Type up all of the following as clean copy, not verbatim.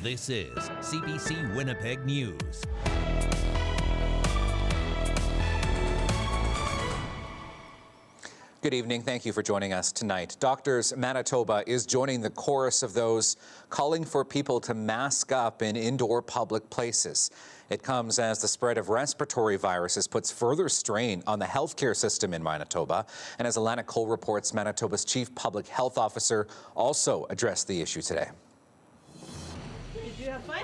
This is CBC Winnipeg News. Good evening. Thank you for joining us tonight. Doctors Manitoba is joining the chorus of those calling for people to mask up in indoor public places. It comes as the spread of respiratory viruses puts further strain on the healthcare system in Manitoba. And as Alana Cole reports, Manitoba's Chief Public Health Officer also addressed the issue today. Did you have fun?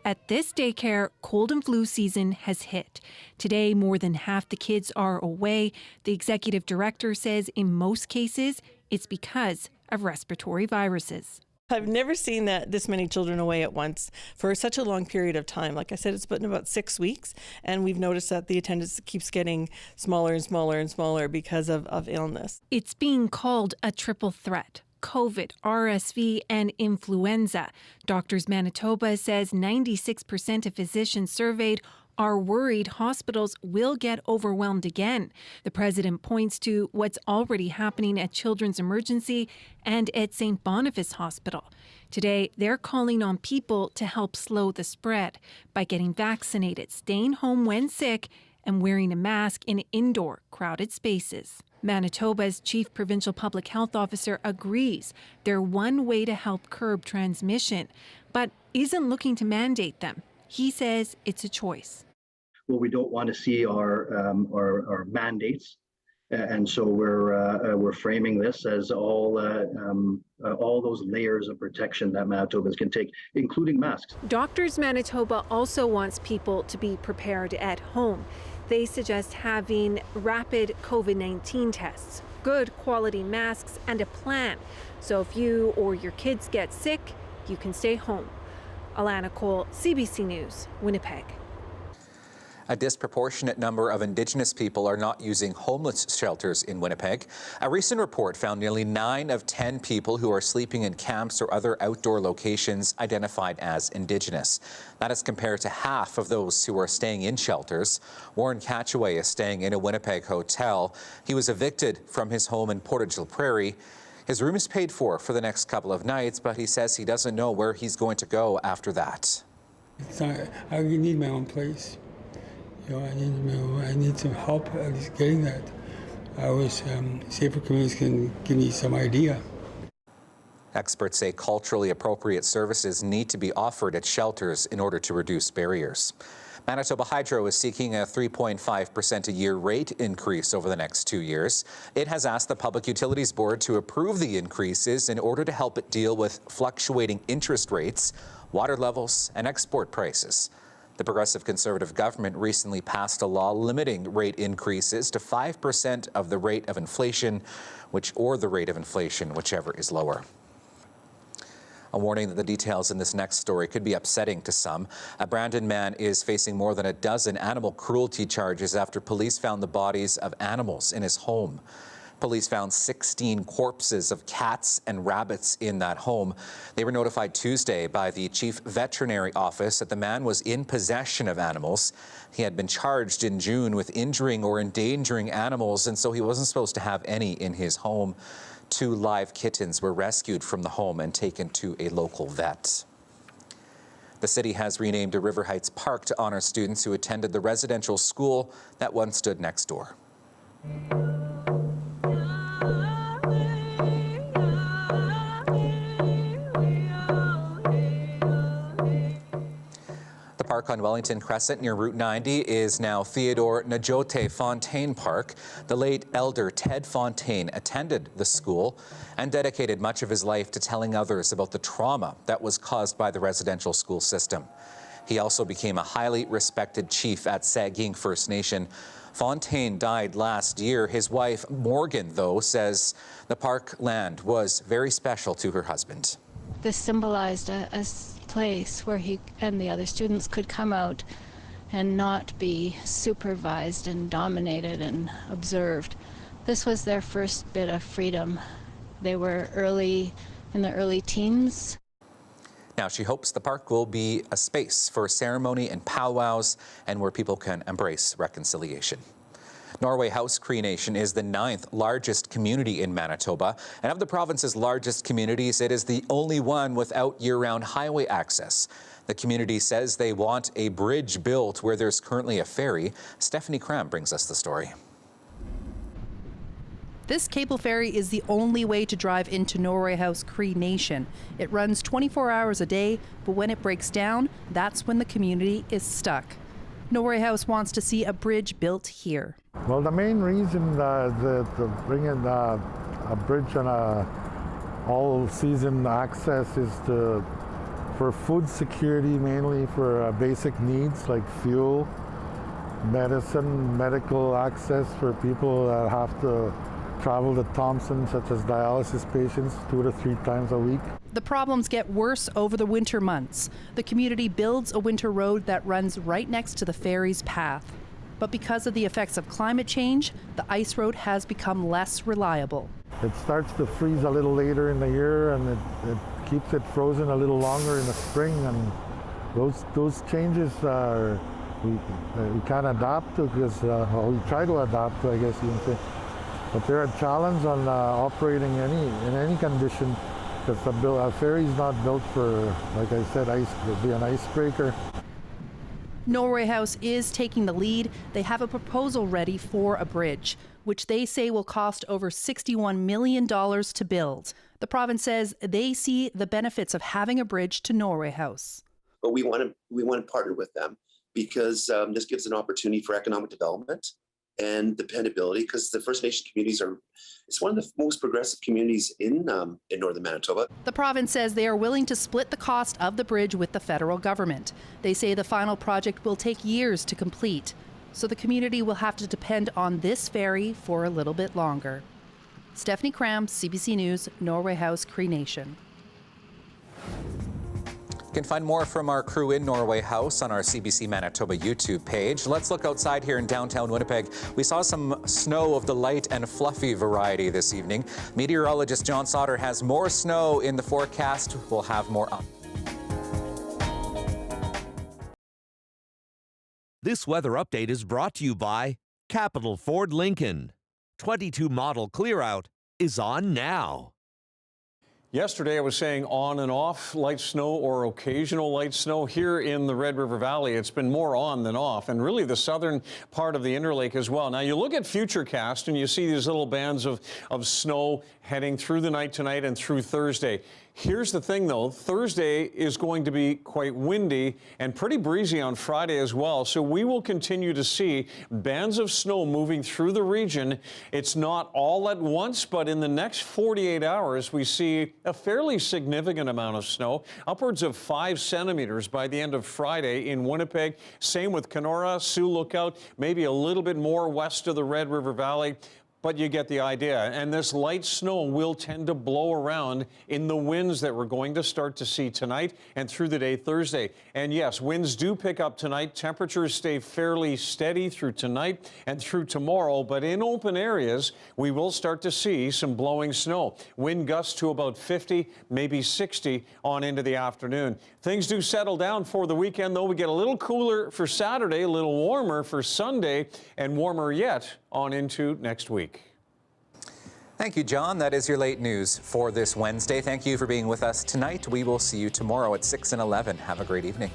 At this daycare, cold and flu season has hit. Today, more than half the kids are away. The executive director says in most cases, it's because of respiratory viruses. I've never seen this many children away at once for such a long period of time. Like I said, it's been about 6 weeks, and we've noticed that the attendance keeps getting smaller and smaller and smaller because of illness. It's being called a triple threat: COVID, RSV, and influenza. Doctors Manitoba says 96% of physicians surveyed are worried hospitals will get overwhelmed again. The president points to what's already happening at Children's Emergency and at St. Boniface Hospital. Today, they're calling on people to help slow the spread by getting vaccinated, staying home when sick, and wearing a mask in indoor, crowded spaces. Manitoba's Chief Provincial Public Health Officer agrees they're one way to help curb transmission, but isn't looking to mandate them. He says it's a choice. What we don't want to see are mandates, and so we're framing this as all those layers of protection that Manitobans can take, including masks. Doctors Manitoba also wants people to be prepared at home. They suggest having rapid COVID-19 tests, good quality masks, and a plan. So if you or your kids get sick, you can stay home. Alana Cole, CBC News, Winnipeg. A disproportionate number of Indigenous people are not using homeless shelters in Winnipeg. A recent report found nearly 9 of 10 people who are sleeping in camps or other outdoor locations identified as Indigenous. That is compared to half of those who are staying in shelters. Warren Catchaway is staying in a Winnipeg hotel. He was evicted from his home in Portage la Prairie. His room is paid for the next couple of nights, but he says he doesn't know where he's going to go after that. I need my own place. I need some help at least getting that. I wish safer communities can give me some idea. Experts say culturally appropriate services need to be offered at shelters in order to reduce barriers. Manitoba Hydro is seeking a 3.5% a year rate increase over the next 2 years. It has asked the Public Utilities Board to approve the increases in order to help it deal with fluctuating interest rates, water levels, and export prices. The Progressive Conservative government recently passed a law limiting rate increases to 5% of the rate of inflation, whichever is lower. A warning that the details in this next story could be upsetting to some. A Brandon man is facing more than a dozen animal cruelty charges after police found the bodies of animals in his home. Police found 16 corpses of cats and rabbits in that home. They were notified Tuesday by the Chief Veterinary Office that the man was in possession of animals. He had been charged in June with injuring or endangering animals, and so he wasn't supposed to have any in his home. 2 live kittens were rescued from the home and taken to a local vet. The city has renamed a River Heights Park to honor students who attended the residential school that once stood next door. The park on Wellington Crescent near Route 90 is now Theodore Najote Fontaine Park. The late elder Ted Fontaine attended the school and dedicated much of his life to telling others about the trauma that was caused by the residential school system. He also became a highly respected chief at Saugeen First Nation. Fontaine died last year. His wife, Morgan, though, says the park land was very special to her husband. This symbolized a place where he and the other students could come out and not be supervised and dominated and observed. This was their first bit of freedom. They were in the early teens. Now, she hopes the park will be a space for ceremony and powwows and where people can embrace reconciliation. Norway House Cree Nation is the 9th largest community in Manitoba, and of the province's largest communities, it is the only one without year-round highway access. The community says they want a bridge built where there's currently a ferry. Stephanie Cram brings us the story. This cable ferry is the only way to drive into Norway House Cree Nation. It runs 24 hours a day, but when it breaks down, that's when the community is stuck. Norway House wants to see a bridge built here. Well, the main reason to bring in a bridge and all-season access is for food security, mainly for basic needs like fuel, medicine, medical access for people that have to travel to Thompson, such as dialysis patients, 2 to 3 times a week. The problems get worse over the winter months. The community builds a winter road that runs right next to the ferry's path. But because of the effects of climate change, the ice road has become less reliable. It starts to freeze a little later in the year, and it keeps it frozen a little longer in the spring, and those changes we can't adapt to, because we try to adapt to, I guess you can say. But they're a challenge on operating in any condition, because a ferry is not built for, like I said, be an icebreaker. Norway House is taking the lead. They have a proposal ready for a bridge, which they say will cost over $61 million to build. The province says they see the benefits of having a bridge to Norway House. But we want to partner with them, because this gives an opportunity for economic development and dependability, because the First Nation communities it's one of the most progressive communities in northern Manitoba. The province says they are willing to split the cost of the bridge with the federal government. They say the final project will take years to complete, so the community will have to depend on this ferry for a little bit longer. Stephanie Cram, CBC News, Norway House Cree Nation. You can find more from our crew in Norway House on our CBC Manitoba YouTube page. Let's look outside here in downtown Winnipeg. We saw some snow of the light and fluffy variety this evening. Meteorologist John Sauder has more snow in the forecast. We'll have more up. This weather update is brought to you by Capital Ford Lincoln. 22 model clear-out is on now. Yesterday, I was saying on and off light snow or occasional light snow. Here in the Red River Valley, it's been more on than off, and really the southern part of the Interlake as well. Now, you look at Futurecast and you see these little bands of snow heading through the night tonight and through Thursday. Here's the thing, though. Thursday is going to be quite windy and pretty breezy on Friday as well. So we will continue to see bands of snow moving through the region. It's not all at once, but in the next 48 hours, we see a fairly significant amount of snow, upwards of 5 centimeters by the end of Friday in Winnipeg. Same with Kenora, Sioux Lookout, maybe a little bit more west of the Red River Valley. But you get the idea. And this light snow will tend to blow around in the winds that we're going to start to see tonight and through the day Thursday. And yes, winds do pick up tonight. Temperatures stay fairly steady through tonight and through tomorrow. But in open areas, we will start to see some blowing snow. Wind gusts to about 50, maybe 60 on into the afternoon. Things do settle down for the weekend, though. We get a little cooler for Saturday, a little warmer for Sunday, and warmer yet on into next week. Thank you, John. That is your late news for this Wednesday. Thank you for being with us tonight. We will see you tomorrow at 6 and 11. Have a great evening.